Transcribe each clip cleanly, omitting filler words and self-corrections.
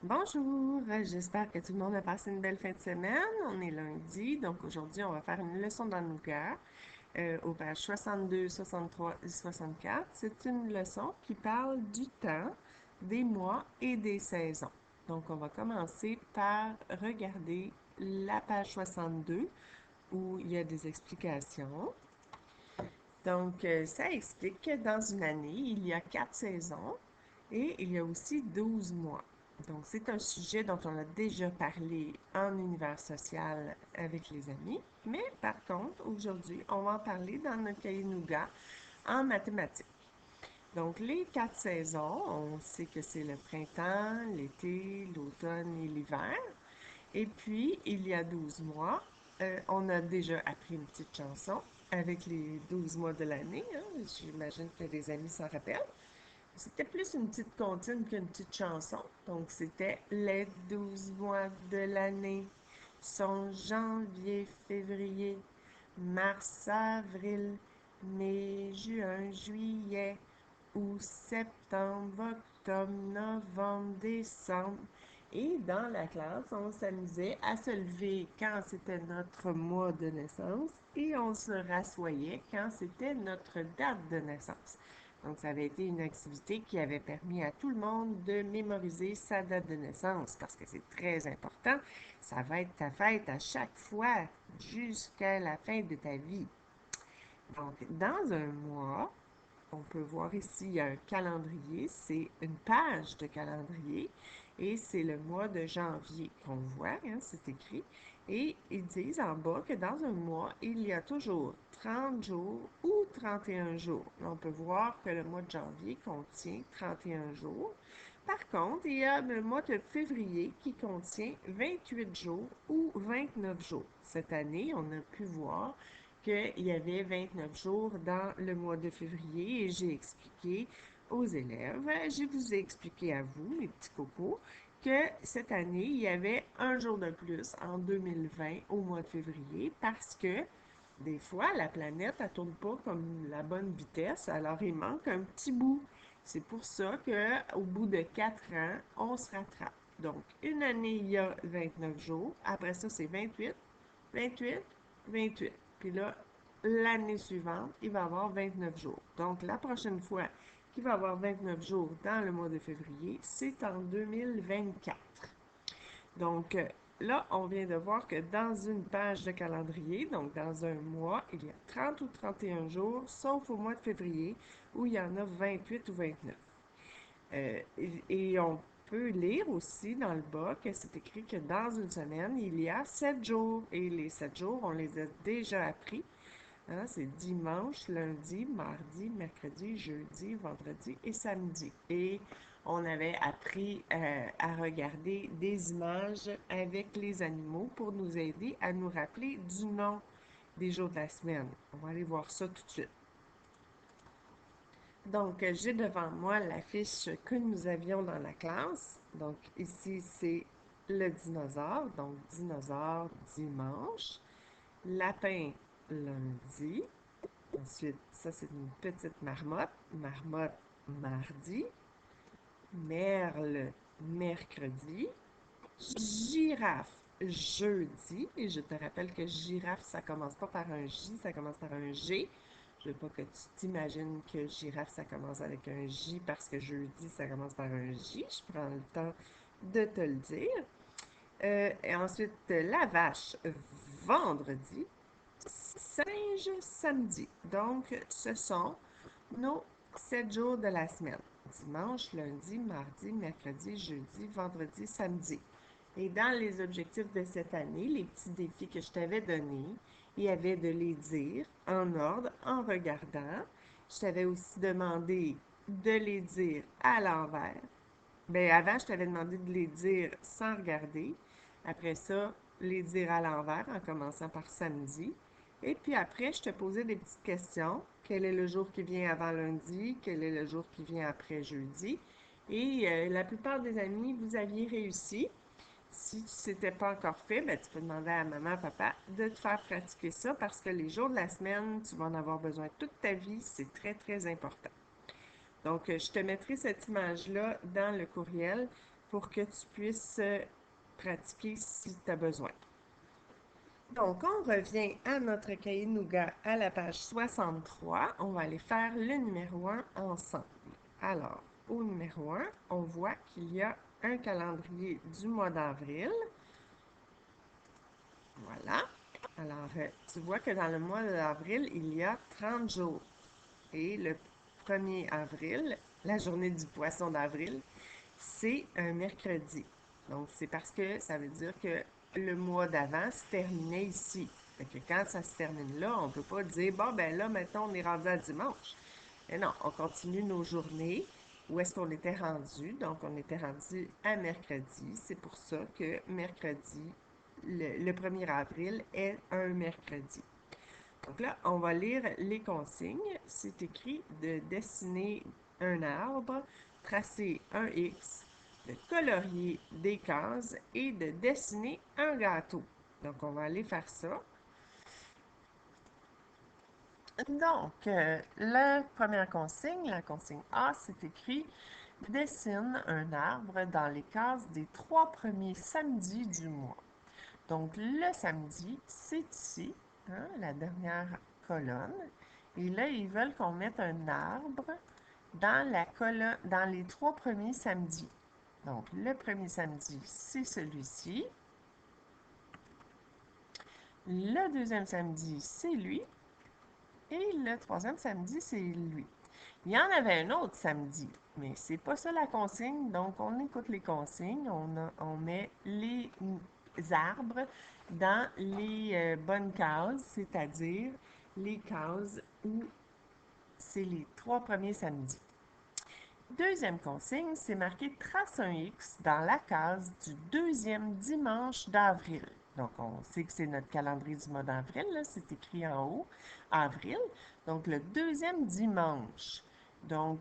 Bonjour, j'espère que tout le monde a passé une belle fin de semaine. On est lundi, donc aujourd'hui on va faire une leçon d'Anouka aux pages 62, 63 et 64. C'est une leçon qui parle du temps, des mois et des saisons. Donc on va commencer par regarder la page 62 où il y a des explications. Donc ça explique que dans une année, il y a 4 saisons et il y a aussi 12 mois. Donc, c'est un sujet dont on a déjà parlé en univers social avec les amis, mais par contre, aujourd'hui, on va en parler dans notre cahier Nougat en mathématiques. Donc, les 4 saisons, on sait que c'est le printemps, l'été, l'automne et l'hiver. Et puis, il y a 12 mois. On a déjà appris une petite chanson avec les 12 mois de l'année, hein. J'imagine que les amis s'en rappellent. C'était plus une petite comptine qu'une petite chanson. Donc, c'était les 12 mois de l'année sont janvier, février, mars, avril, mai, juin, juillet, août, septembre, octobre, novembre, décembre. Et dans la classe, on s'amusait à se lever quand c'était notre mois de naissance et on se rassoyait quand c'était notre date de naissance. Donc, ça avait été une activité qui avait permis à tout le monde de mémoriser sa date de naissance parce que c'est très important. Ça va être ta fête à chaque fois jusqu'à la fin de ta vie. Donc, dans un mois, on peut voir ici, il y a un calendrier, c'est une page de calendrier et c'est le mois de janvier qu'on voit, hein, c'est écrit. Et ils disent en bas que dans un mois, il y a toujours 30 jours ou 31 jours. On peut voir que le mois de janvier contient 31 jours. Par contre, il y a le mois de février qui contient 28 jours ou 29 jours. Cette année, on a pu voir qu'il y avait 29 jours dans le mois de février et j'ai expliqué aux élèves, je vous ai expliqué à vous, mes petits cocos, que cette année, il y avait un jour de plus en 2020 au mois de février parce que des fois, la planète, elle tourne pas comme la bonne vitesse, alors il manque un petit bout. C'est pour ça qu'au bout de 4 ans, on se rattrape. Donc, une année, il y a 29 jours. Après ça, c'est 28, 28, 28. Puis là, l'année suivante, il va y avoir 29 jours. Donc, la prochaine fois qu'il va y avoir 29 jours dans le mois de février, c'est en 2024. Donc, là, on vient de voir que dans une page de calendrier, donc dans un mois, il y a 30 ou 31 jours, sauf au mois de février, où il y en a 28 ou 29. Et on peut lire aussi dans le bas que c'est écrit que dans une semaine, il y a 7 jours. Et les 7 jours, on les a déjà appris. Hein, c'est dimanche, lundi, mardi, mercredi, jeudi, vendredi et samedi. Et on avait appris à regarder des images avec les animaux pour nous aider à nous rappeler du nom des jours de la semaine. On va aller voir ça tout de suite. Donc, j'ai devant moi la fiche que nous avions dans la classe. Donc, ici, c'est le dinosaure. Donc, dinosaure dimanche. Lapin lundi. Ensuite, ça, c'est une petite marmotte. Marmotte mardi. Merle mercredi. Girafe jeudi. Et je te rappelle que girafe, ça commence pas par un J, ça commence par un G. Je veux pas que tu t'imagines que girafe, ça commence avec un J parce que jeudi, ça commence par un J. Je prends le temps de te le dire. Et ensuite, la vache vendredi. Singe samedi. Donc, ce sont nos 7 jours de la semaine. Dimanche, lundi, mardi, mercredi, jeudi, vendredi, samedi. Et dans les objectifs de cette année, les petits défis que je t'avais donnés, il y avait de les dire en ordre, en regardant. Je t'avais aussi demandé de les dire à l'envers. Bien, avant, je t'avais demandé de les dire sans regarder. Après ça, les dire à l'envers en commençant par samedi. Et puis après, je te posais des petites questions. Quel est le jour qui vient avant lundi? Quel est le jour qui vient après jeudi? Et la plupart des amis, vous aviez réussi. Si ce n'était pas encore fait, ben, tu peux demander à maman, papa de te faire pratiquer ça parce que les jours de la semaine, tu vas en avoir besoin toute ta vie. C'est très, très important. Donc, je te mettrai cette image-là dans le courriel pour que tu puisses pratiquer si tu as besoin. Donc, on revient à notre cahier Nougat à la page 63. On va aller faire le numéro 1 ensemble. Alors, au numéro 1, on voit qu'il y a un calendrier du mois d'avril. Voilà. Alors, tu vois que dans le mois d'avril, il y a 30 jours. Et le 1er avril, la journée du poisson d'avril, c'est un mercredi. Donc, c'est parce que ça veut dire que le mois d'avant se terminait ici. Fait que quand ça se termine là, on ne peut pas dire, bon, ben là, maintenant, on est rendu à dimanche. Mais non, on continue nos journées. Où est-ce qu'on était rendu? Donc, on était rendu à mercredi. C'est pour ça que mercredi, le 1er avril est un mercredi. Donc là, on va lire les consignes. C'est écrit de dessiner un arbre, tracer un X, de colorier des cases et de dessiner un gâteau. Donc, on va aller faire ça. Donc, la première consigne, la consigne A, c'est écrit « Dessine un arbre dans les cases des 3 premiers samedis du mois ». Donc, le samedi, c'est ici, hein, la dernière colonne. Et là, ils veulent qu'on mette un arbre dans la colonne, dans les 3 premiers samedis. Donc, le premier samedi, c'est celui-ci. Le deuxième samedi, c'est lui. Et le troisième samedi, c'est lui. Il y en avait un autre samedi, mais c'est pas ça la consigne. Donc, on écoute les consignes. On met les arbres dans les bonnes cases, c'est-à-dire les cases où c'est les 3 premiers samedis. Deuxième consigne, c'est marqué trace un X dans la case du deuxième dimanche d'avril. Donc, on sait que c'est notre calendrier du mois d'avril, c'est écrit en haut, avril. Donc, le deuxième dimanche. Donc,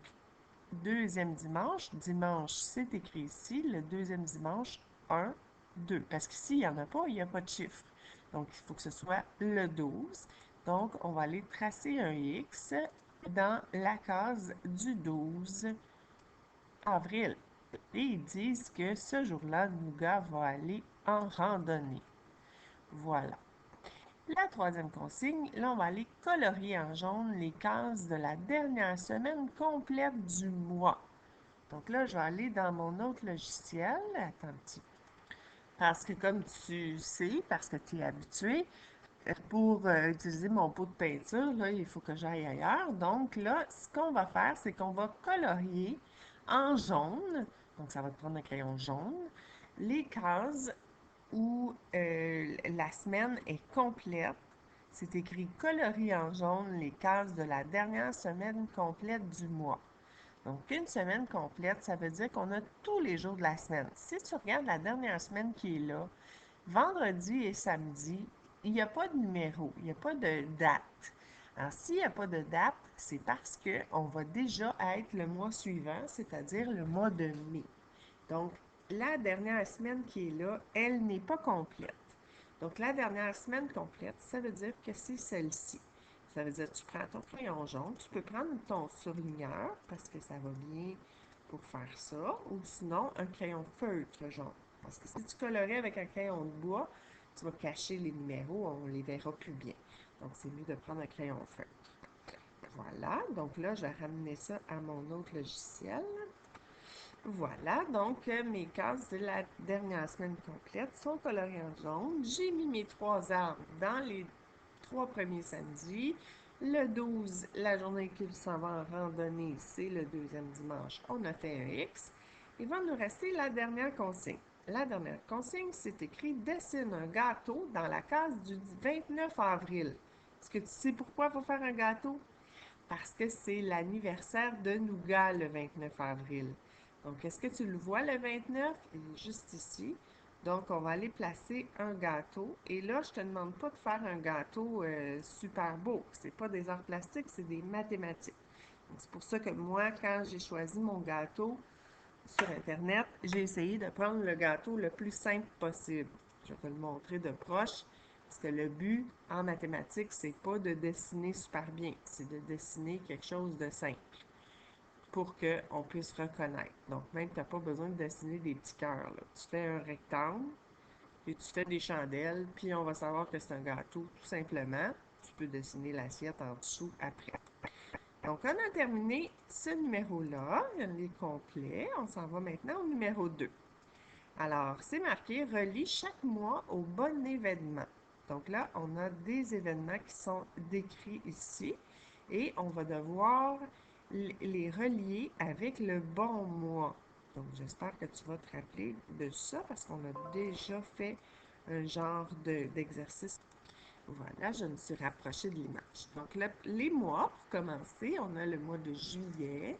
deuxième dimanche, dimanche, c'est écrit ici, le deuxième dimanche, 1, 2. Parce qu'ici, il n'y en a pas, il n'y a pas de chiffre. Donc, il faut que ce soit le 12. Donc, on va aller tracer un X dans la case du 12 avril. Et ils disent que ce jour-là, Nougat va aller en randonnée. Voilà. La troisième consigne, là, on va aller colorier en jaune les cases de la dernière semaine complète du mois. Donc là, je vais aller dans mon autre logiciel. Attends un petit peu. Parce que comme tu sais, parce que tu es habitué, pour utiliser mon pot de peinture, là, il faut que j'aille ailleurs. Donc là, ce qu'on va faire, c'est qu'on va colorier en jaune, donc ça va te prendre un crayon jaune, les cases où la semaine est complète. C'est écrit colorie en jaune les cases de la dernière semaine complète du mois. Donc, une semaine complète, ça veut dire qu'on a tous les jours de la semaine. Si tu regardes la dernière semaine qui est là, vendredi et samedi, il n'y a pas de numéro, il n'y a pas de date. Alors, s'il n'y a pas de date, c'est parce qu'on va déjà être le mois suivant, c'est-à-dire le mois de mai. Donc, la dernière semaine qui est là, elle n'est pas complète. Donc, la dernière semaine complète, ça veut dire que c'est celle-ci. Ça veut dire que tu prends ton crayon jaune, tu peux prendre ton surligneur parce que ça va bien pour faire ça, ou sinon un crayon feutre jaune. Parce que si tu colorais avec un crayon de bois, tu vas cacher les numéros, on ne les verra plus bien. Donc, c'est mieux de prendre un crayon feutre. Voilà, donc là, je vais ramener ça à mon autre logiciel. Voilà, donc mes cases de la dernière semaine complète sont colorées en jaune. J'ai mis mes 3 arbres dans les 3 premiers samedis. Le 12, la journée qu'il s'en va en randonnée, c'est le deuxième dimanche. On a fait un X. Il va nous rester la dernière consigne. La dernière consigne, c'est écrit « Dessine un gâteau dans la case du 29 avril ». Est-ce que tu sais pourquoi il faut faire un gâteau? Parce que c'est l'anniversaire de Nougat le 29 avril. Donc, est-ce que tu le vois le 29? Il est juste ici. Donc, on va aller placer un gâteau. Et là, je ne te demande pas de faire un gâteau super beau. Ce n'est pas des arts plastiques, c'est des mathématiques. C'est pour ça que moi, quand j'ai choisi mon gâteau sur Internet, j'ai essayé de prendre le gâteau le plus simple possible. Je vais te le montrer de proche. Parce que le but en mathématiques, c'est pas de dessiner super bien, c'est de dessiner quelque chose de simple. pour qu'on puisse reconnaître. Donc, même, tu n'as pas besoin de dessiner des petits cœurs, là. Tu fais un rectangle, et tu fais des chandelles, puis on va savoir que c'est un gâteau, tout simplement. Tu peux dessiner l'assiette en dessous après. Donc, on a terminé ce numéro-là. Il est complet. On s'en va maintenant au numéro 2. Alors, c'est marqué « Relie chaque mois au bon événement ». Donc là, on a des événements qui sont décrits ici et on va devoir les relier avec le bon mois. Donc, j'espère que tu vas te rappeler de ça parce qu'on a déjà fait un genre d'exercice. Voilà, je me suis rapprochée de l'image. Donc, les mois, pour commencer, on a le mois de juillet,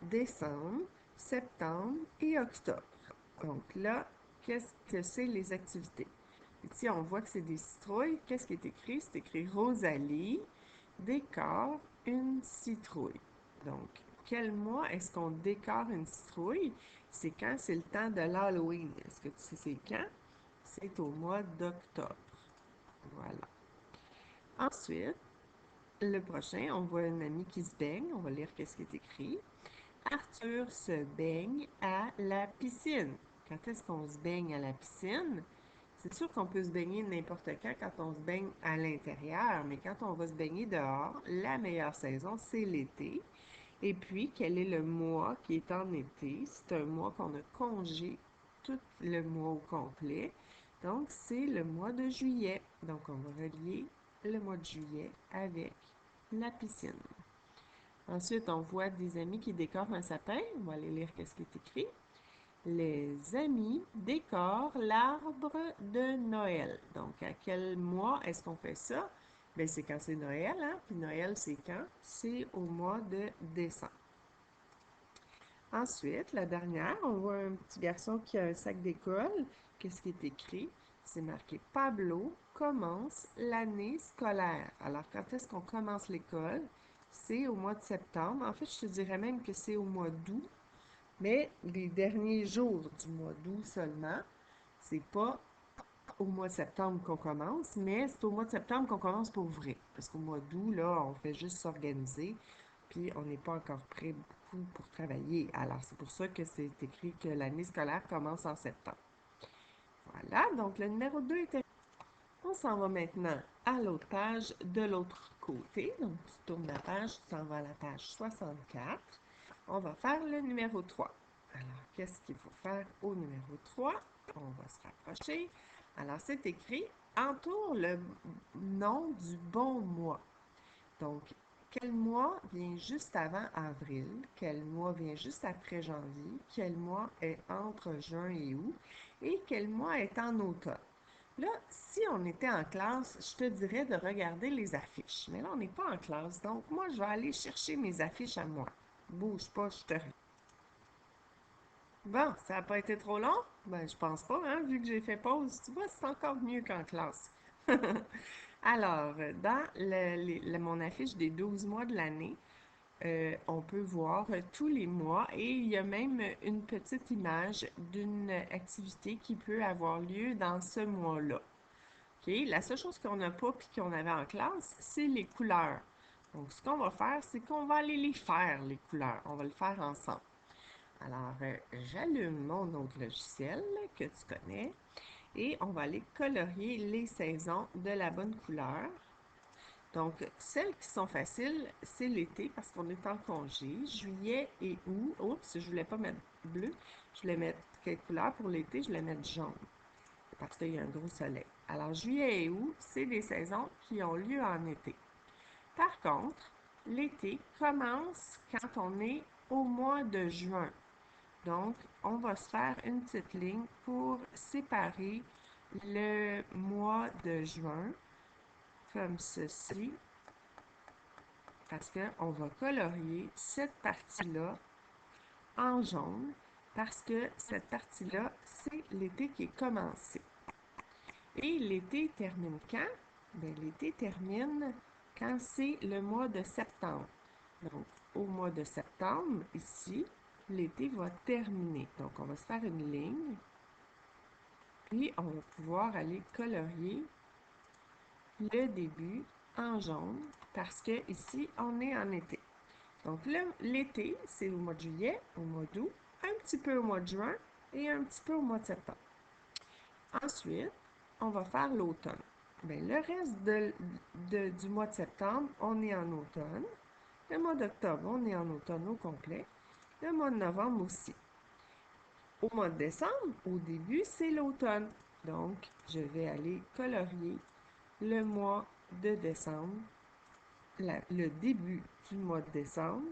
décembre, septembre et octobre. Donc là, qu'est-ce que c'est les activités? Ici, on voit que c'est des citrouilles. Qu'est-ce qui est écrit? C'est écrit Rosalie décore une citrouille. Donc, quel mois est-ce qu'on décore une citrouille? C'est quand c'est le temps de l'Halloween. Est-ce que tu sais c'est quand? C'est au mois d'octobre. Voilà. Ensuite, le prochain, on voit une amie qui se baigne. On va lire qu'est-ce qui est écrit. Arthur se baigne à la piscine. Quand est-ce qu'on se baigne à la piscine? C'est sûr qu'on peut se baigner n'importe quand on se baigne à l'intérieur, mais quand on va se baigner dehors, la meilleure saison, c'est l'été. Et puis, quel est le mois qui est en été? C'est un mois qu'on a congé tout le mois au complet. Donc, c'est le mois de juillet. Donc, on va relier le mois de juillet avec la piscine. Ensuite, on voit des amis qui décorent un sapin. On va aller lire qu'est-ce qui est écrit. Les amis décorent l'arbre de Noël. Donc, à quel mois est-ce qu'on fait ça? Bien, c'est quand c'est Noël, hein? Puis Noël, c'est quand? C'est au mois de décembre. Ensuite, la dernière, on voit un petit garçon qui a un sac d'école. Qu'est-ce qui est écrit? C'est marqué Pablo commence l'année scolaire. Alors, quand est-ce qu'on commence l'école? C'est au mois de septembre. En fait, je te dirais même que c'est au mois d'août, mais les derniers jours du mois d'août seulement. C'est pas au mois de septembre qu'on commence, mais c'est au mois de septembre qu'on commence pour vrai. Parce qu'au mois d'août, là, on fait juste s'organiser, puis on n'est pas encore prêt beaucoup pour travailler. Alors, c'est pour ça que c'est écrit que l'année scolaire commence en septembre. Voilà, donc le numéro 2 est... On s'en va maintenant à l'autre page de l'autre côté. Donc, tu tournes la page, tu t'en vas à la page 64. On va faire le numéro 3. Alors, qu'est-ce qu'il faut faire au numéro 3? On va se rapprocher. Alors, c'est écrit « Entoure le nom du bon mois ». Donc, quel mois vient juste avant avril? Quel mois vient juste après janvier? Quel mois est entre juin et août? Et quel mois est en automne? Là, si on était en classe, je te dirais de regarder les affiches. Mais là, on n'est pas en classe, donc moi, je vais aller chercher mes affiches à moi. Bouge pas, je te reviens. Bon, ça n'a pas été trop long? Ben, je pense pas, hein, vu que j'ai fait pause. Tu vois, c'est encore mieux qu'en classe. Alors, dans mon affiche des 12 mois de l'année, on peut voir tous les mois et il y a même une petite image d'une activité qui peut avoir lieu dans ce mois-là. OK? La seule chose qu'on n'a pas puis qu'on avait en classe, c'est les couleurs. Donc, ce qu'on va faire, c'est qu'on va aller les faire, les couleurs. On va le faire ensemble. Alors, j'allume mon autre logiciel que tu connais et on va aller colorier les saisons de la bonne couleur. Donc, celles qui sont faciles, c'est l'été parce qu'on est en congé. Juillet et août. Oups, je voulais pas mettre bleu. Je voulais mettre quelle couleur pour l'été? Je voulais mettre jaune parce qu'il y a un gros soleil. Alors, juillet et août, c'est des saisons qui ont lieu en été. Par contre, l'été commence quand on est au mois de juin. Donc, on va se faire une petite ligne pour séparer le mois de juin, comme ceci, parce qu'on va colorier cette partie-là en jaune, parce que cette partie-là, c'est l'été qui est commencé. Et l'été termine quand? Bien, l'été termine quand c'est le mois de septembre. Donc, au mois de septembre, ici, l'été va terminer. Donc, on va se faire une ligne. Puis, on va pouvoir aller colorier le début en jaune parce que ici, on est en été. Donc, l'été, c'est au mois de juillet, au mois d'août, un petit peu au mois de juin et un petit peu au mois de septembre. Ensuite, on va faire l'automne. Bien, le reste du mois de septembre, on est en automne. Le mois d'octobre, on est en automne au complet. Le mois de novembre aussi. Au mois de décembre, au début, c'est l'automne. Donc, je vais aller colorier le mois de décembre, le début du mois de décembre,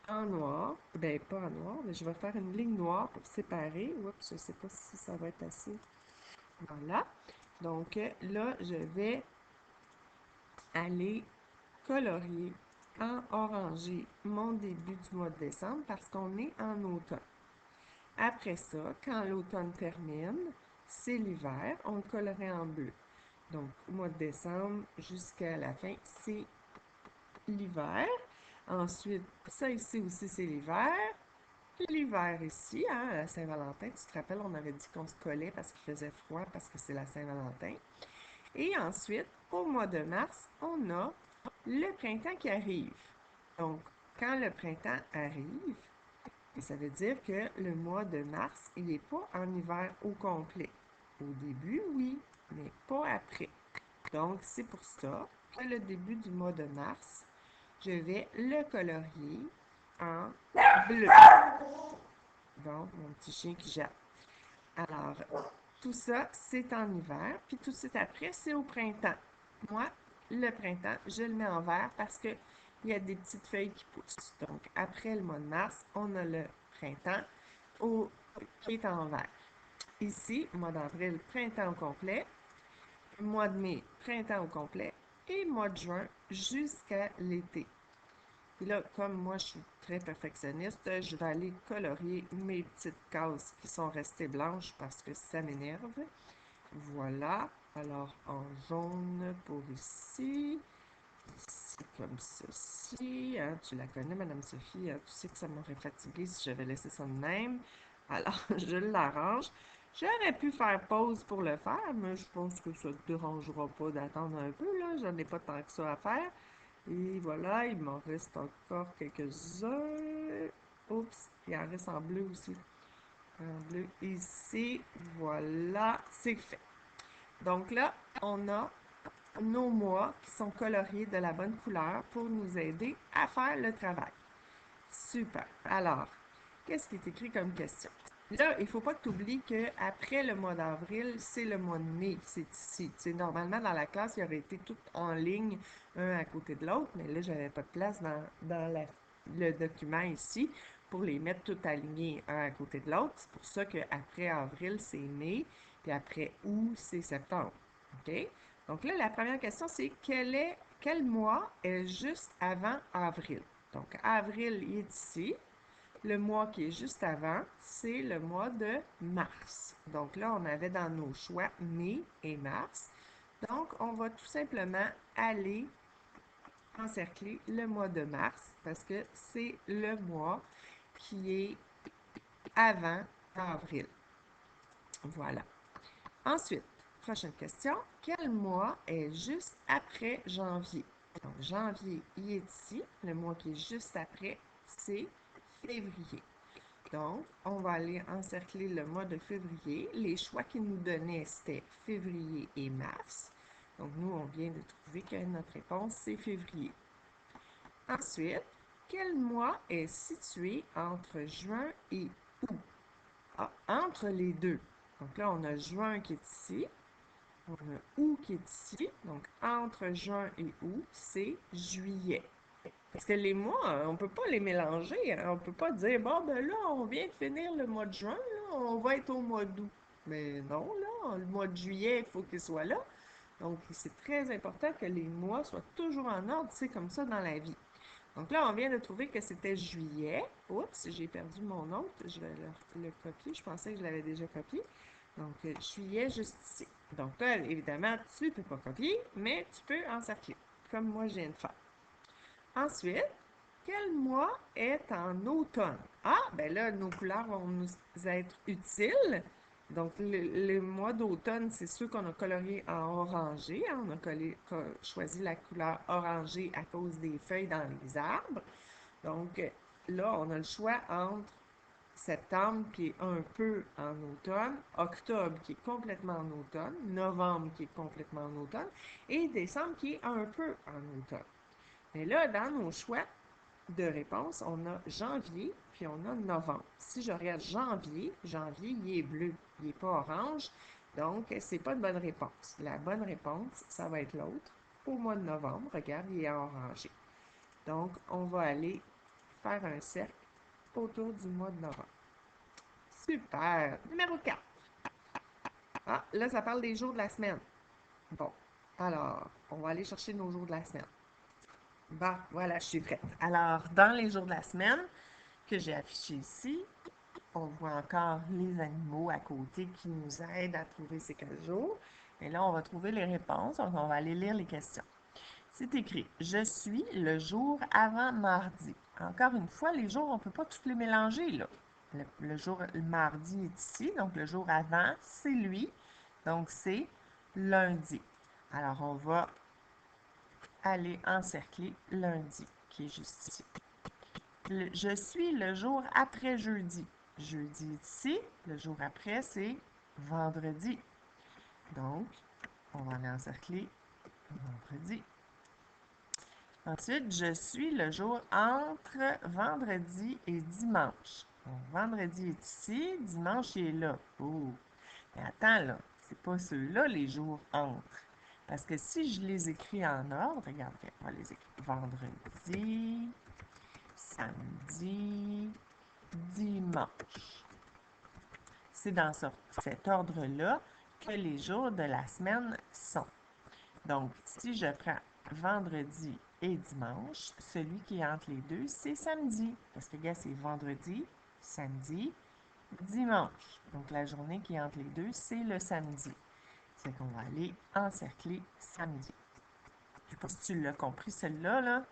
en noir. Ben, pas en noir, mais je vais faire une ligne noire pour séparer. Oups, je ne sais pas si ça va être assez. Voilà. Donc, là, je vais aller colorier en orangé mon début du mois de décembre parce qu'on est en automne. Après ça, quand l'automne termine, c'est l'hiver, on le colorait en bleu. Donc, au mois de décembre jusqu'à la fin, c'est l'hiver. Ensuite, ça ici aussi, c'est l'hiver. L'hiver ici, hein, à Saint-Valentin, tu te rappelles, on avait dit qu'on se collait parce qu'il faisait froid, parce que c'est la Saint-Valentin. Et ensuite, au mois de mars, on a le printemps qui arrive. Donc, quand le printemps arrive, ça veut dire que le mois de mars, il n'est pas en hiver au complet. Au début, oui, mais pas après. Donc, c'est pour ça que le début du mois de mars, je vais le colorier en bleu. Donc, mon petit chien qui jappe. Alors, tout ça, c'est en hiver. Puis tout de suite après, c'est au printemps. Moi, le printemps, je le mets en vert parce qu'il y a des petites feuilles qui poussent. Donc, après le mois de mars, on a le printemps qui est en vert. Ici, mois d'avril, printemps au complet. Mois de mai, printemps au complet. Et mois de juin, jusqu'à l'été. Puis là, comme moi, je suis très perfectionniste, je vais aller colorier mes petites cases qui sont restées blanches parce que ça m'énerve. Voilà. Alors, en jaune pour ici. Ici, comme ceci. Hein, tu la connais, Madame Sophie. Hein, tu sais que ça m'aurait fatigué si j'avais laissé ça de même. Alors, je l'arrange. J'aurais pu faire pause pour le faire, mais je pense que ça ne te dérangera pas d'attendre un peu, là. J'en ai pas tant que ça à faire. Et voilà, il m'en reste encore quelques-uns. Oups, il en reste en bleu aussi. En bleu ici. Voilà, c'est fait. Donc là, on a nos mois qui sont coloriés de la bonne couleur pour nous aider à faire le travail. Super. Alors, qu'est-ce qui est écrit comme question? Là, il ne faut pas que tu oublies qu'après le mois d'avril, c'est le mois de mai. C'est ici. Tu sais, normalement, dans la classe, il aurait été tout en ligne, un à côté de l'autre, mais là, j'avais pas de place dans le document ici pour les mettre tout alignés un à côté de l'autre. C'est pour ça qu'après avril, c'est mai, puis après août, c'est septembre. OK? Donc là, la première question, c'est quel mois est juste avant avril? Donc, avril, il est ici. Le mois qui est juste avant, c'est le mois de mars. Donc là, on avait dans nos choix mai et mars. Donc, on va tout simplement aller encercler le mois de mars parce que c'est le mois qui est avant avril. Voilà. Ensuite, prochaine question. Quel mois est juste après janvier? Donc, janvier, il est ici. Le mois qui est juste après, c'est février. Donc, on va aller encercler le mois de février. Les choix qu'il nous donnaient, c'était février et mars. Donc, nous, on vient de trouver que notre réponse, c'est février. Ensuite, quel mois est situé entre juin et août? Ah, entre les deux. Donc là, on a juin qui est ici. On a août qui est ici. Donc, entre juin et août, c'est juillet. Parce que les mois, on ne peut pas les mélanger. Hein. On ne peut pas dire, bon, ben là, on vient de finir le mois de juin, là, on va être au mois d'août. Mais non, là, le mois de juillet, il faut qu'il soit là. Donc, c'est très important que les mois soient toujours en ordre. C'est comme ça dans la vie. Donc là, on vient de trouver que c'était juillet. Oups, j'ai perdu mon autre. Je vais le copier. Je pensais que je l'avais déjà copié. Donc, juillet juste ici. Donc là, évidemment, tu ne peux pas copier, mais tu peux encercler, comme moi je viens de faire. Ensuite, quel mois est en automne? Ah, ben là, nos couleurs vont nous être utiles. Donc, le mois d'automne, c'est ceux qu'on a coloriés en orangé. Hein. On a choisi la couleur orangée à cause des feuilles dans les arbres. Donc, là, on a le choix entre septembre qui est un peu en automne, octobre qui est complètement en automne, novembre qui est complètement en automne et décembre qui est un peu en automne. Mais là, dans nos choix de réponse, on a janvier puis on a novembre. Si je regarde janvier, janvier, il est bleu, il n'est pas orange, donc c'est pas une bonne réponse. La bonne réponse, ça va être l'autre. Au mois de novembre, regarde, il est orangé. Donc, on va aller faire un cercle autour du mois de novembre. Super! Numéro 4. Ah, là, ça parle des jours de la semaine. Bon, alors, on va aller chercher nos jours de la semaine. Bon, voilà, je suis prête. Alors, dans les jours de la semaine que j'ai affichés ici, on voit encore les animaux à côté qui nous aident à trouver ces 15 jours. Et là, on va trouver les réponses. Donc, on va aller lire les questions. C'est écrit « Je suis le jour avant mardi ». Encore une fois, les jours, on ne peut pas tous les mélanger, là. Le mardi est ici, donc le jour avant, c'est lui. Donc, c'est lundi. Alors, on va aller encercler lundi, qui est juste ici. Je suis le jour après jeudi. Jeudi est ici. Le jour après, c'est vendredi. Donc, on va aller encercler vendredi. Ensuite, je suis le jour entre vendredi et dimanche. Donc, vendredi est ici, dimanche il est là. Oh! Mais attends, là, c'est pas ceux-là les jours entre. Parce que si je les écris en ordre, regarde, on va les écrire vendredi, samedi, dimanche. C'est dans cet ordre-là que les jours de la semaine sont. Donc, si je prends vendredi et dimanche, celui qui est entre les deux, c'est samedi. Parce que, regarde, c'est vendredi, samedi, dimanche. Donc, la journée qui est entre les deux, c'est le samedi. C'est qu'on va aller encercler samedi. Je ne sais pas si tu l'as compris, celle-là, là.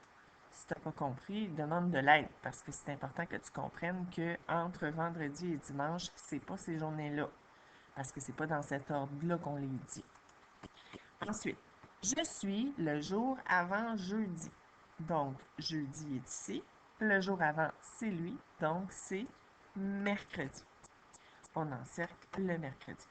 Si tu n'as pas compris, demande de l'aide parce que c'est important que tu comprennes que entre vendredi et dimanche, c'est pas ces journées-là. Parce que c'est pas dans cet ordre-là qu'on les dit. Ensuite, je suis le jour avant jeudi. Donc, jeudi est ici. Le jour avant, c'est lui. Donc, c'est mercredi. On encercle le mercredi.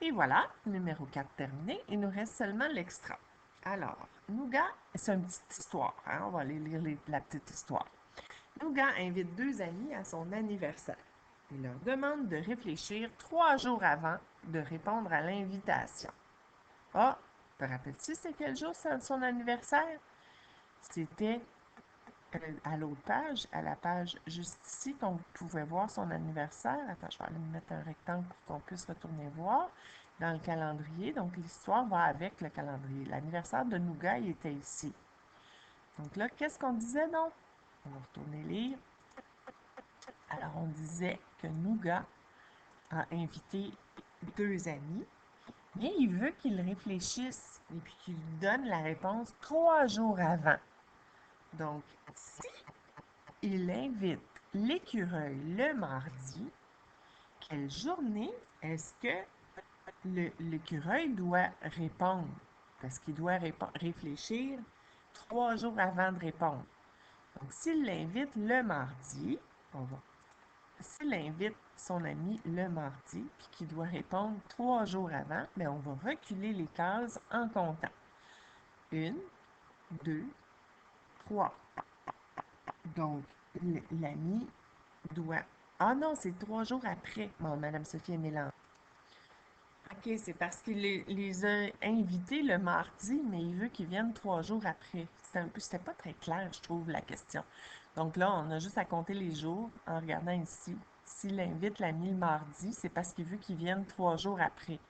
Et voilà, numéro 4 terminé. Il nous reste seulement l'extra. Alors, Nougat, c'est une petite histoire. Hein? On va aller lire la petite histoire. Nougat invite deux amis à son anniversaire. Il leur demande de réfléchir 3 jours avant de répondre à l'invitation. Ah, te rappelles-tu c'est quel jour c'est son anniversaire? C'était à l'autre page, à la page juste ici, qu'on pouvait voir son anniversaire. Attends, je vais aller me mettre un rectangle pour qu'on puisse retourner voir dans le calendrier. Donc, l'histoire va avec le calendrier. L'anniversaire de Nougat, il était ici. Donc là, qu'est-ce qu'on disait donc? On va retourner lire. Alors, on disait que Nougat a invité deux amis, mais il veut qu'ils réfléchissent et puis qu'ils lui donnent la réponse 3 jours avant. Donc, si il invite l'écureuil le mardi, quelle journée est-ce que l'écureuil doit répondre? Parce qu'il doit réfléchir 3 jours avant de répondre. Donc, s'il l'invite le mardi, on va. S'il invite son ami le mardi, puis qu'il doit répondre 3 jours avant, bien, on va reculer les cases en comptant. 1, 2, 3. Donc, l'ami doit... Ah non, c'est 3 jours après. Bon, Madame Sophie est mélangée. OK, c'est parce qu'il les a invités le mardi, mais il veut qu'ils viennent 3 jours après. C'était pas très clair, je trouve, la question. Donc là, on a juste à compter les jours en regardant ici. S'il invite l'ami le mardi, c'est parce qu'il veut qu'ils viennent 3 jours après.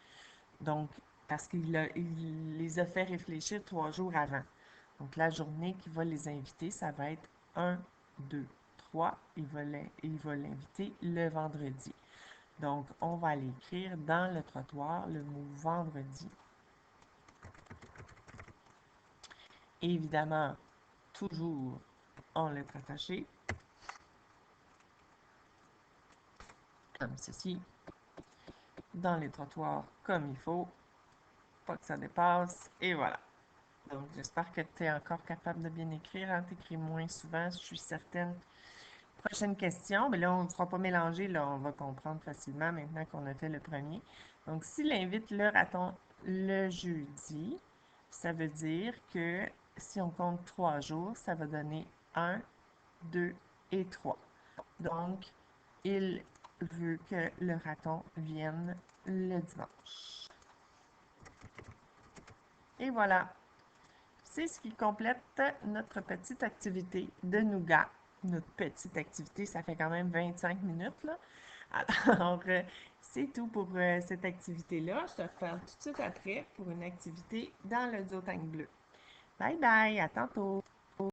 Donc, parce qu'il les a fait réfléchir 3 jours avant. Donc, la journée qu'il va les inviter, ça va être 1, 2, 3. Il va l'inviter le vendredi. Donc, on va aller écrire dans le trottoir le mot vendredi. Évidemment, toujours en lettres attachées, comme ceci, dans les trottoirs comme il faut, pas que ça dépasse, et voilà. Donc, j'espère que tu es encore capable de bien écrire. Hein? Tu écris moins souvent, je suis certaine. Prochaine question. Mais là, on ne fera pas mélanger. Là, on va comprendre facilement maintenant qu'on a fait le premier. Donc, s'il invite le raton le jeudi, ça veut dire que si on compte 3 jours, ça va donner 1, 2 et 3. Donc, il veut que le raton vienne le dimanche. Et voilà. C'est ce qui complète notre petite activité de nougat. Notre petite activité, ça fait quand même 25 minutes, là. Alors, c'est tout pour cette activité-là. Je te reparle tout de suite après pour une activité dans le duotang bleu. Bye bye, à tantôt!